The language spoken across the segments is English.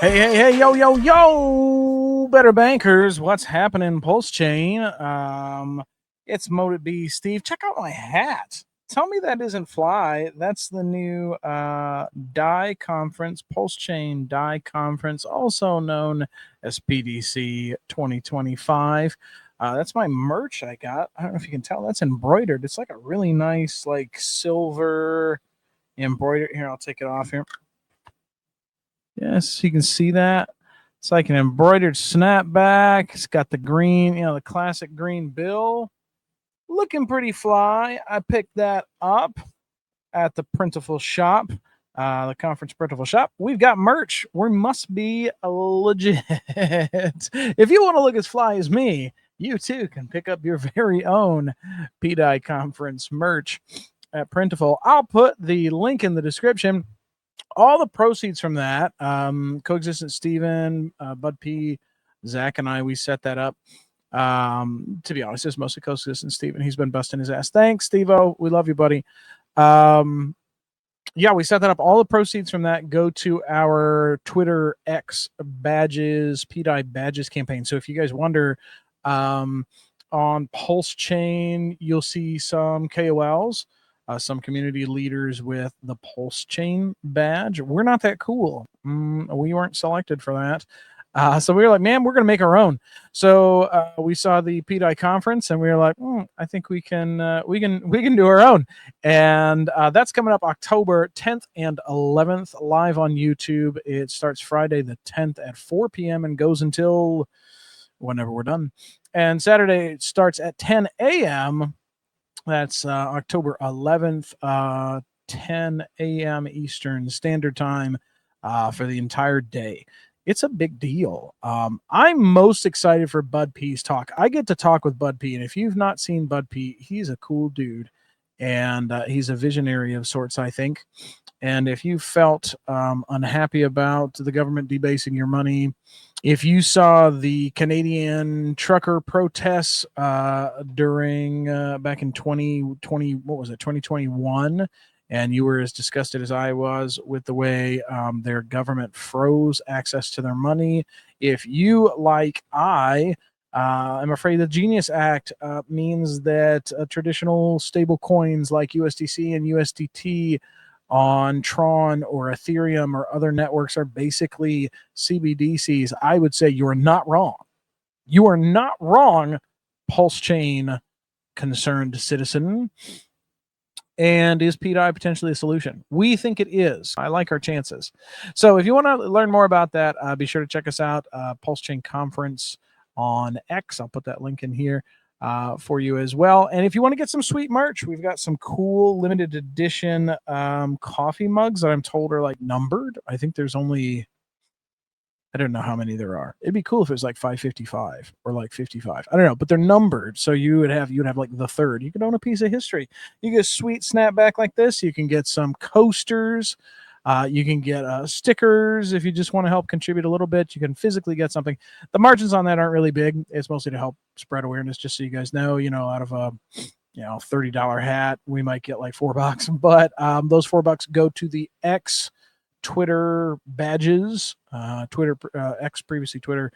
Hey, yo, Better Bankers. What's happening, Pulse Chain? It's MoteItBe, Steve. Check out my hat. Tell me that isn't fly. That's the new DAI conference, Pulse Chain DAI conference, also known as PDC 2025. That's my merch I got. I don't know if you can tell. That's embroidered. It's like a really nice, like silver embroidered. Here, I'll take it off here. Yes, you can see that. It's like an embroidered snapback. It's got the green, the classic green bill. Looking pretty fly. I picked that up at the Printiful shop, the conference Printiful shop. We've got merch. We must be legit. If you want to look as fly as me, you too can pick up your very own pDAI conference merch at Printiful. I'll put the link in the description. All the proceeds from that, Coexistent Steven, Bud P, Zach, and I, we set that up. To be honest, it's mostly Coexistent Steven. He's been busting his ass. Thanks, Steve-O. We love you, buddy. Yeah, we set that up. All the proceeds from that go to our Twitter X badges, pDAI badges campaign. So if you guys wonder, on Pulse Chain, you'll see some KOLs. Some community leaders with the Pulse Chain badge. We're not that cool. We weren't selected for that. So we were like, man, we're going to make our own. So we saw the pDAI conference and we were like, I think we can do our own. And that's coming up October 10th and 11th live on YouTube. It starts Friday the 10th at 4 p.m. and goes until whenever we're done. And Saturday it starts at 10 a.m. That's October 11th, 10 a.m. Eastern Standard Time for the entire day. It's a big deal. I'm most excited for Bud P's talk. I get to talk with Bud P, and if you've not seen Bud P, he's a cool dude, and he's a visionary of sorts, I think. And if you felt unhappy about the government debasing your money, if you saw the Canadian trucker protests during back in 2020, what was it, 2021, and you were as disgusted as I was with the way their government froze access to their money, if you, like I'm afraid the Genius Act means that traditional stable coins like USDC and USDT on Tron or Ethereum or other networks are basically CBDCs, I would say you're not wrong. You are not wrong, Pulse Chain concerned citizen. And is pDAI potentially a solution? We think it is. I like our chances. So if you want to learn more about that, be sure to check us out, Pulse Chain Conference on X. I'll put that link in here for you as well. And if you want to get some sweet merch, we've got some cool limited edition coffee mugs that I'm told are like numbered. I think there's only, I don't know how many there are. It'd be cool if it was like 555 or like 55. I don't know, but they're numbered. So you'd have like the third. You could own a piece of history. You get a sweet snapback like this. You can get some coasters. You can get stickers if you just want to help contribute a little bit. You can physically get something. The margins on that aren't really big. It's mostly to help spread awareness, just so you guys know, out of a $30 hat, we might get like $4. But those $4 go to the X Twitter badges, Twitter X, previously Twitter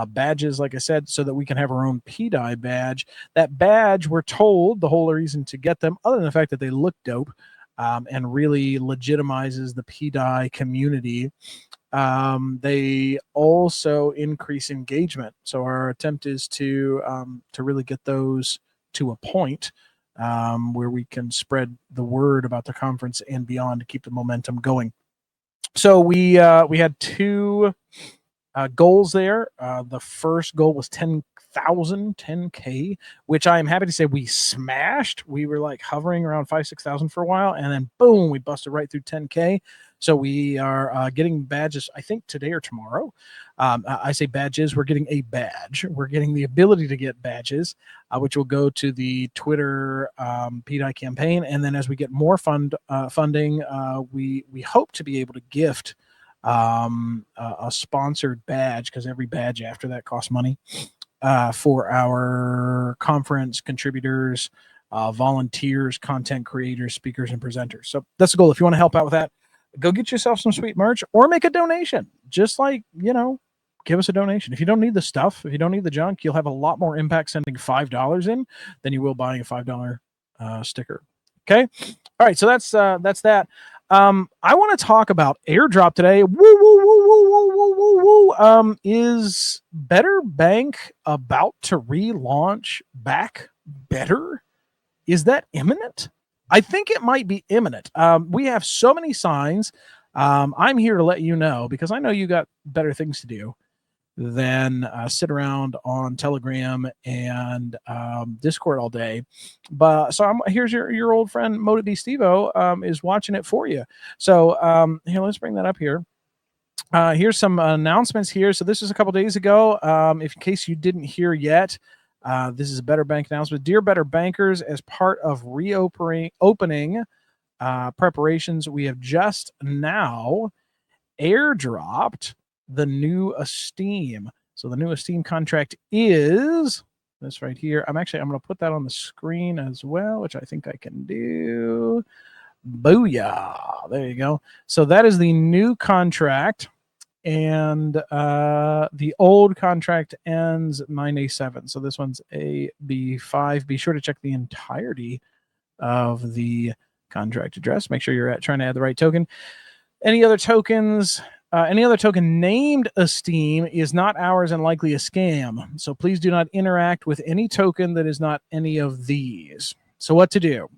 badges, like I said, so that we can have our own pDAI badge. That badge, we're told, the whole reason to get them, other than the fact that they look dope, and really legitimizes the pDAI community. They also increase engagement. So our attempt is to really get those to a point where we can spread the word about the conference and beyond to keep the momentum going. So we had two goals there. The first goal was 10K, which I am happy to say we smashed. We were like hovering around 5,000-6,000 for a while, and then boom, we busted right through 10K. So we are getting badges, I think today or tomorrow. I say badges, we're getting a badge. We're getting the ability to get badges, which will go to the Twitter pDAI campaign. And then as we get more funding, we hope to be able to gift a sponsored badge, because every badge after that costs money, for our conference contributors, volunteers, content creators, speakers, and presenters. So that's the goal. If you want to help out with that, go get yourself some sweet merch or make a donation. Just like, give us a donation. If you don't need the stuff, if you don't need the junk, you'll have a lot more impact sending $5 in than you will buying a $5 sticker. Okay. All right. So that's that. I want to talk about airdrop today. Woo, woo, woo, woo, woo, woo, woo, woo. Is BetterBank about to relaunch back better? Is that imminent? I think it might be imminent. We have so many signs. I'm here to let you know because I know you got better things to do than sit around on Telegram and Discord all day. But so here's your old friend MoteItBe Steve-O is watching it for you. So here, let's bring that up here. Here's some announcements here. So this is a couple days ago. If in case you didn't hear yet, this is a BetterBank announcement. Dear Better Bankers, as part of opening preparations, we have just now airdropped the new Esteem. So the new Esteem contract is this right here. I'm going to put that on the screen as well, which I think I can do. Booyah. There you go. So that is the new contract. And the old contract ends 9A7. So this one's AB5. Be sure to check the entirety of the contract address. Make sure you're trying to add the right token. Any other tokens? Any other token named Esteem is not ours and likely a scam. So please do not interact with any token that is not any of these. So what to do?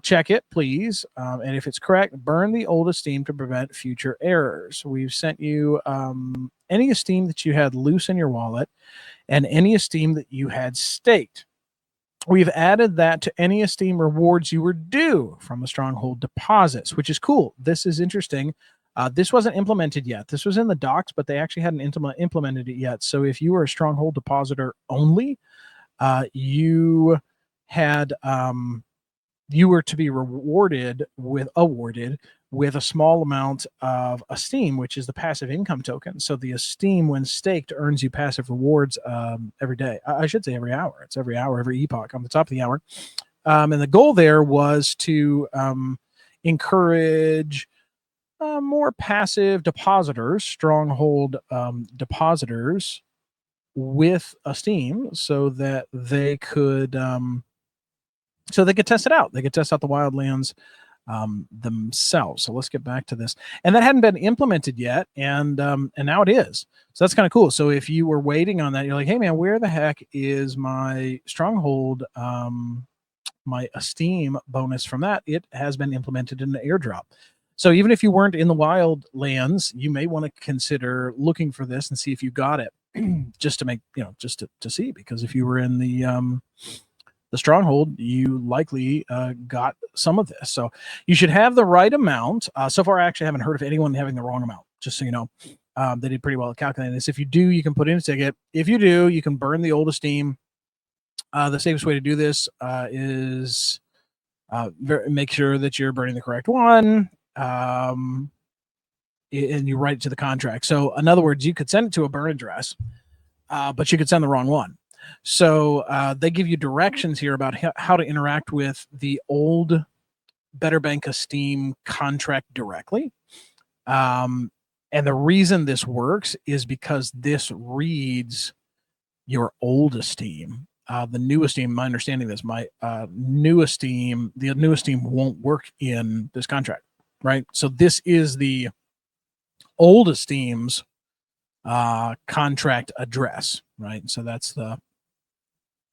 Check it, please. And if it's correct, burn the old Esteem to prevent future errors. We've sent you any Esteem that you had loose in your wallet and any Esteem that you had staked. We've added that to any Esteem rewards you were due from the Stronghold deposits, which is cool. This is interesting. This wasn't implemented yet. This was in the docs, but they actually hadn't implemented it yet. So if you were a Stronghold depositor only, you had you were to be awarded with a small amount of Esteem, which is the passive income token. So the Esteem, when staked, earns you passive rewards every day. I should say every hour. It's every hour, every epoch on the top of the hour. And the goal there was to encourage more passive depositors, Stronghold depositors with Esteem so that they could test it out. They could test out the wildlands themselves. So let's get back to this. And that hadn't been implemented yet, and now it is. So that's kind of cool. So if you were waiting on that, you're like, hey man, where the heck is my Stronghold, my Esteem bonus from that? It has been implemented in the airdrop. So even if you weren't in the wildlands, you may want to consider looking for this and see if you got it, just to make, just to see, because if you were in the Stronghold, you likely got some of this. So you should have the right amount. So far, I actually haven't heard of anyone having the wrong amount, just so you know. They did pretty well at calculating this. If you do, you can put in a ticket. If you do, you can burn the old Esteem. The safest way to do this is make sure that you're burning the correct one. And you write it to the contract. So in other words, you could send it to a burn address, but you could send the wrong one. So they give you directions here about how to interact with the old BetterBank Esteem contract directly. And the reason this works is because this reads your old Esteem. The new Esteem, my understanding is the new Esteem won't work in this contract, right? So this is the old Esteem's contract address, right? So that's the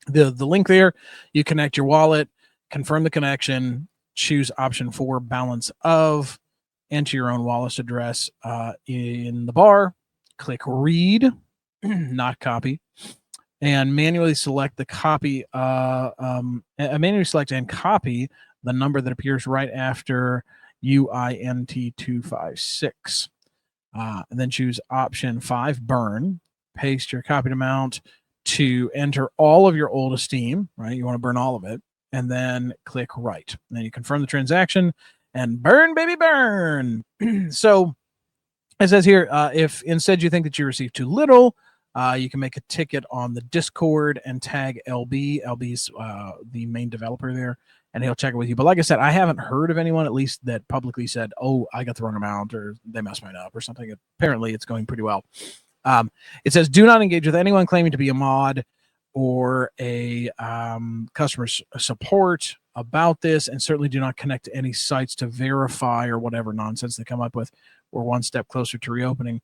link there. You connect your wallet, confirm the connection, choose option 4, balance of, enter your own wallet address in the bar, click read, not copy, and manually select the copy, manually select and copy the number that appears right after UINT256. And then choose option 5, burn, paste your copied amount to enter all of your old Esteem, right? You want to burn all of it, and then click write. And then you confirm the transaction and burn, baby, burn. So it says here, if instead you think that you received too little, You can make a ticket on the Discord and tag LB. LB's the main developer there, and he'll check it with you. But like I said, I haven't heard of anyone, at least that publicly said, "Oh, I got the wrong amount," or "They messed mine up," or something. Apparently, it's going pretty well. It says, "Do not engage with anyone claiming to be a mod or a customer support about this, and certainly do not connect to any sites to verify or whatever nonsense they come up with. We're one step closer to reopening.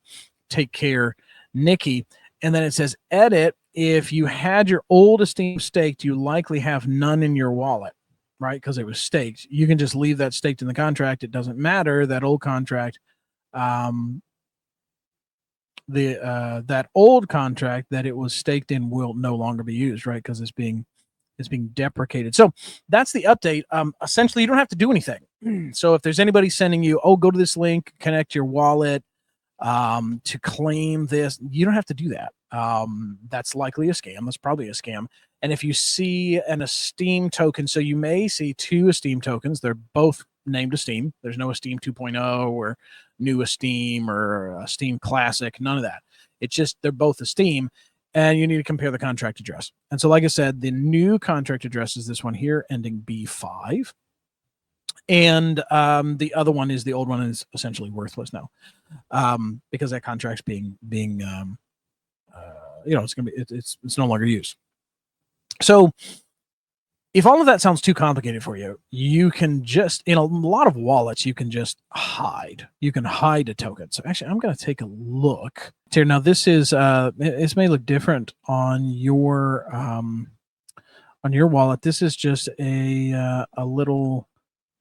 Take care, Nikki." And then it says, "Edit. If you had your old Esteem staked, you likely have none in your wallet," right? Because it was staked. You can just leave that staked in the contract. It doesn't matter. That old contract, that old contract that it was staked in will no longer be used, right? Because it's being deprecated. So that's the update. Essentially, you don't have to do anything. So if there's anybody sending you, "Oh, go to this link, connect your wallet to claim this," you don't have to do that. That's likely a scam. That's probably a scam. And if you see an Esteem token, so you may see two Esteem tokens. They're both named Esteem. There's no Esteem 2.0 or new Esteem or Esteem Classic. None of that. It's just they're both Esteem, and you need to compare the contract address. And so, like I said, the new contract address is this one here, ending B5. And the other one is the old one, is essentially worthless now, because that contract's being it's gonna be it's no longer used. So if all of that sounds too complicated for you, you can just, in a lot of wallets, you can just hide. You can hide a token. So actually, I'm going to take a look here. Now, this is this may look different on your wallet. This is just a little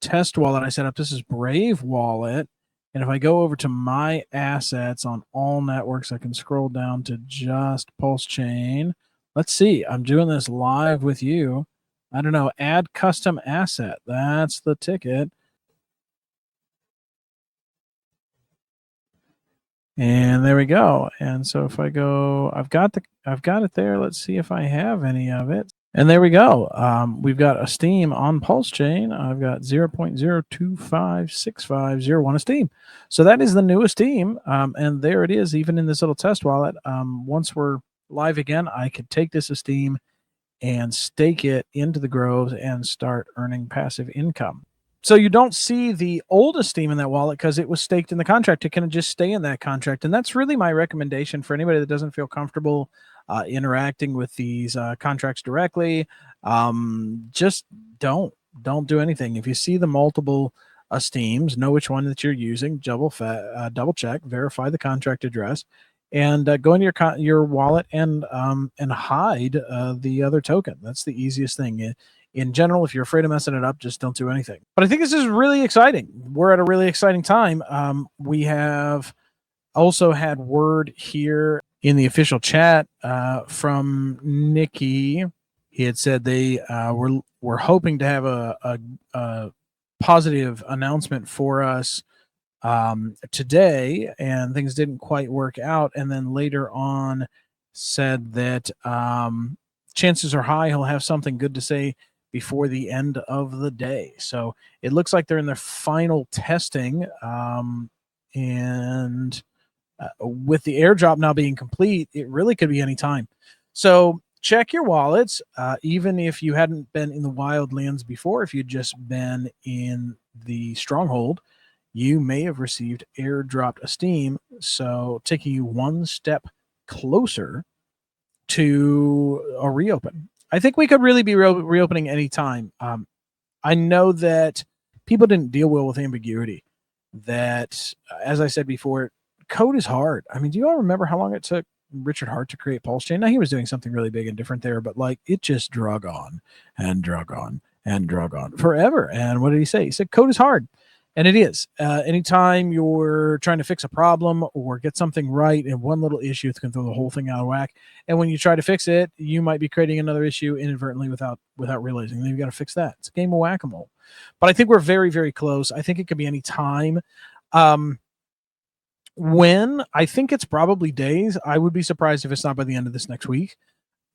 test wallet I set up. This is Brave Wallet. And if I go over to my assets on all networks, I can scroll down to just Pulse Chain. Let's see. I'm doing this live with you. I don't know. Add custom asset. That's the ticket. And there we go. And so if I go, I've got it there. Let's see if I have any of it. And there we go. We've got Esteem on Pulse Chain. I've got 0.0256501 Esteem. So that is the new Esteem. And there it is, even in this little test wallet. Once we're live again, I could take this Esteem and stake it into the groves and start earning passive income. So you don't see the old Esteem in that wallet because it was staked in the contract. It can just stay in that contract. And that's really my recommendation for anybody that doesn't feel comfortable interacting with these contracts directly. Just don't do anything. If you see the multiple Esteems, know which one that you're using, double check, verify the contract address, and go into your wallet and hide the other token. That's the easiest thing. In general, if you're afraid of messing it up, just don't do anything. But I think this is really exciting. We're at a really exciting time. We have also had word here in the official chat from Nikki. He had said they were hoping to have a positive announcement for us today, and things didn't quite work out. And then later on said that chances are high he'll have something good to say before the end of the day. So it looks like they're in their final testing, and with the airdrop now being complete, it really could be any time. So check your wallets, even if you hadn't been in the wildlands before. If you'd just been in the stronghold, you may have received airdropped Esteem, so taking you one step closer to a reopen. I think we could really be reopening anytime. I know that people didn't deal well with ambiguity. That, as I said before, code is hard. I mean, do you all remember how long it took Richard Hart to create Pulse Chain? Now, he was doing something really big and different there, but like it just drug on and drug on and drug on forever. And what did he say? He said code is hard. And it is. Anytime you're trying to fix a problem or get something right in one little issue, it can throw the whole thing out of whack. And when you try to fix it, you might be creating another issue inadvertently without realizing. Then you've got to fix that. It's a game of whack-a-mole. But I think we're very, very close. I think it could be any time. When? I think it's probably days. I would be surprised if it's not by the end of this next week.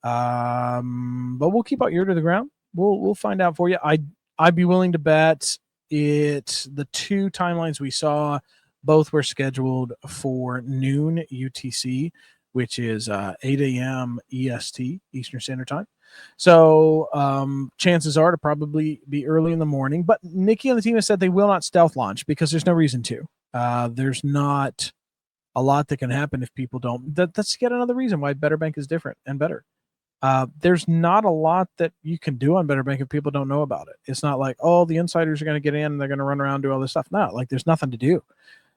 But we'll keep our ear to the ground. We'll find out for you. I'd be willing to bet the two timelines we saw, both were scheduled for noon UTC. which is 8 a.m. EST, Eastern Standard Time. So chances are to probably be early in the morning. But Nikki and the team has said they will not stealth launch because there's no reason to. There's not a lot that can happen if people don't. That's yet another reason why BetterBank is different and better. There's not a lot that you can do on BetterBank if people don't know about it. It's not like, oh, the insiders are going to get in and they're going to run around and do all this stuff. No, like there's nothing to do.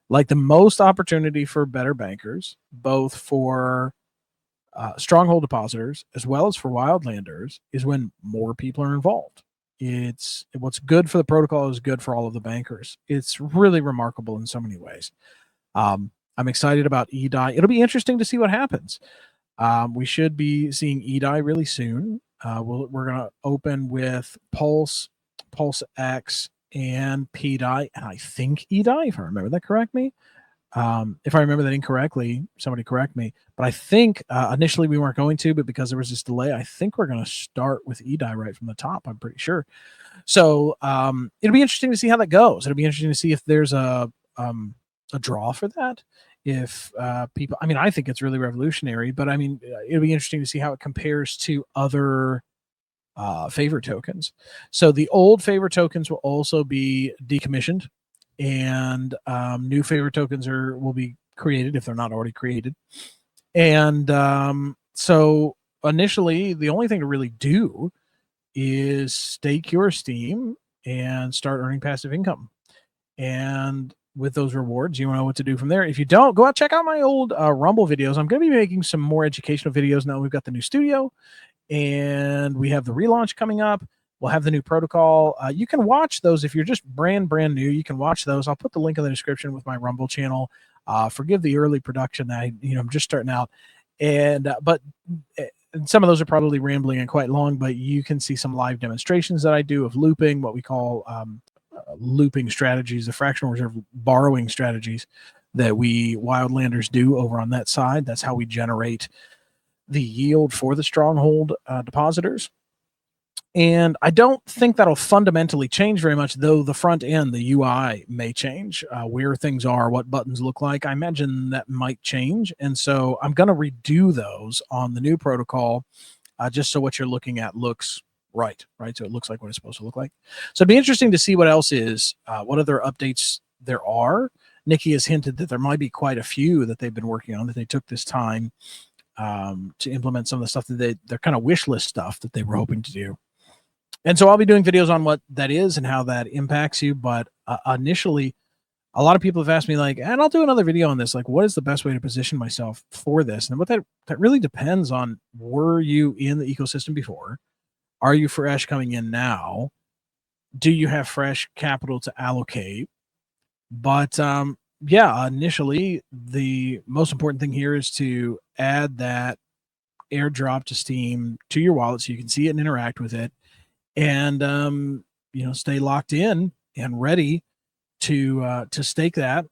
Like the most opportunity for better bankers, both for stronghold depositors as well as for wildlanders, is when more people are involved. It's what's good for the protocol is good for all of the bankers. It's really remarkable in so many ways. I'm excited about eDAI. It'll be interesting to see what happens. We should be seeing eDAI really soon. We're going to open with Pulse, Pulse X, and pDAI, and I think eDAI, if I remember that correctly. If I remember that incorrectly, somebody correct me. But I think initially we weren't going to, but because there was this delay, I think we're going to start with eDAI right from the top. I'm pretty sure. So it'll be interesting to see how that goes. It'll be interesting to see if there's a draw for that. If people, I mean, I think it's really revolutionary, but I mean, it'll be interesting to see how it compares to other favor tokens. So the old favor tokens will also be decommissioned, and new favor tokens will be created if they're not already created. And so initially, the only thing to really do is stake your Esteem and start earning passive income. And with those rewards, you know what to do from there. If you don't, go out, check out my old Rumble videos. I'm going to be making some more educational videos now. We've got the new studio and we have the relaunch coming up. We'll have the new protocol. You can watch those if you're just brand new. You can watch those. I'll put the link in the description with my Rumble channel. Forgive the early production. I'm just starting out, and but some of those are probably rambling and quite long. But you can see some live demonstrations that I do of looping, what we call looping strategies, the fractional reserve borrowing strategies that we wildlanders do over on that side. That's how we generate the yield for the stronghold depositors. And I don't think that'll fundamentally change very much, though the front end, the UI may change, where things are, what buttons look like. I imagine that might change. And so I'm going to redo those on the new protocol, just so what you're looking at looks right. So it looks like what it's supposed to look like. So it'd be interesting to see what else is, what other updates there are. Nikki has hinted that there might be quite a few that they've been working on, that they took this time to implement some of the stuff that they're kind of wish list stuff that they were hoping to do. And so I'll be doing videos on what that is and how that impacts you. But initially, a lot of people have asked me, like, and I'll do another video on this, like, what is the best way to position myself for this? And what that really depends on, were you in the ecosystem before? Are you fresh coming in now? Do you have fresh capital to allocate? But yeah, initially, the most important thing here is to add that airdrop to Esteem to your wallet so you can see it and interact with it. And stay locked in and ready to stake that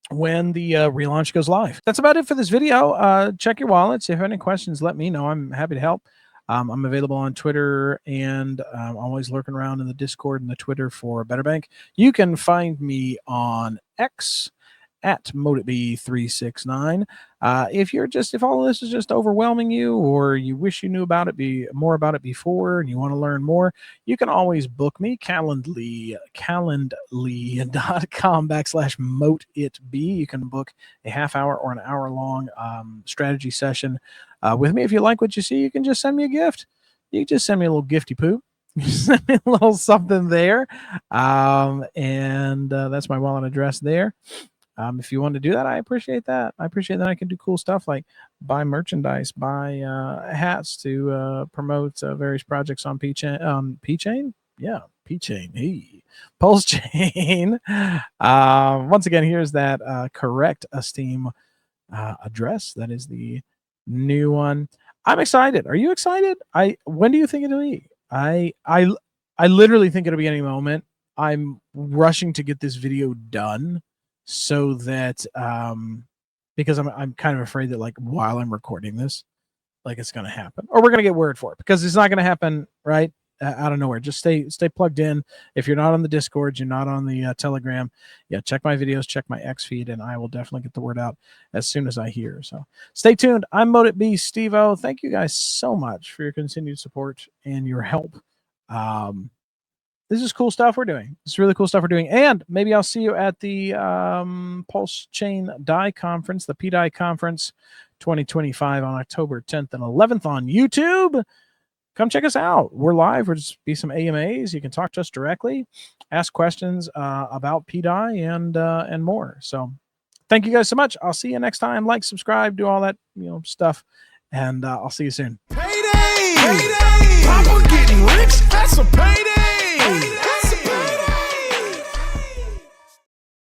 when the relaunch goes live. That's about it for this video. Check your wallets. If you have any questions, let me know. I'm happy to help. I'm available on Twitter, and I'm always lurking around in the Discord and the Twitter for BetterBank. You can find me on X at MoteItBe.pls-SJY. If all of this is just overwhelming you, or you wish you knew about it, more about it before, and you want to learn more, you can always book me, calendly.com/MoteItBe. You can book a half hour or an hour long strategy session with me. If you like what you see, you can just send me a gift. You can just send me a little gifty poo. Send me a little something there. And that's my wallet address there. If you want to do that, I appreciate that. I appreciate that I can do cool stuff like buy merchandise, buy hats to promote various projects on pChain. Yeah, pChain. Hey, Pulse Chain. Once again, here's that correct Esteem address. That is the new one. I'm excited. Are you excited? When do you think it'll be? I literally think it'll be any moment. I'm rushing to get this video done, so that because I'm kind of afraid that, like, while I'm recording this, like, it's going to happen, or we're going to get word for it, because it's not going to happen, right? out of nowhere. Just stay plugged in. If you're not on the Discord, you're not on the Telegram, check my videos, check my X feed, and I will definitely get the word out as soon as I hear. So stay tuned. I'm MoteItBe Steve-O. Thank you guys so much for your continued support and your help. This is cool stuff we're doing. It's really cool stuff we're doing. And maybe I'll see you at the Pulse Chain DAI conference, the pDAI conference 2025 on October 10th and 11th on YouTube. Come check us out. We're live. We'll just be some AMAs. You can talk to us directly, ask questions about pDAI and more. So thank you guys so much. I'll see you next time. Like, subscribe, do all that stuff. And I'll see you soon. Payday! Payday! Papa getting rich, that's a payday!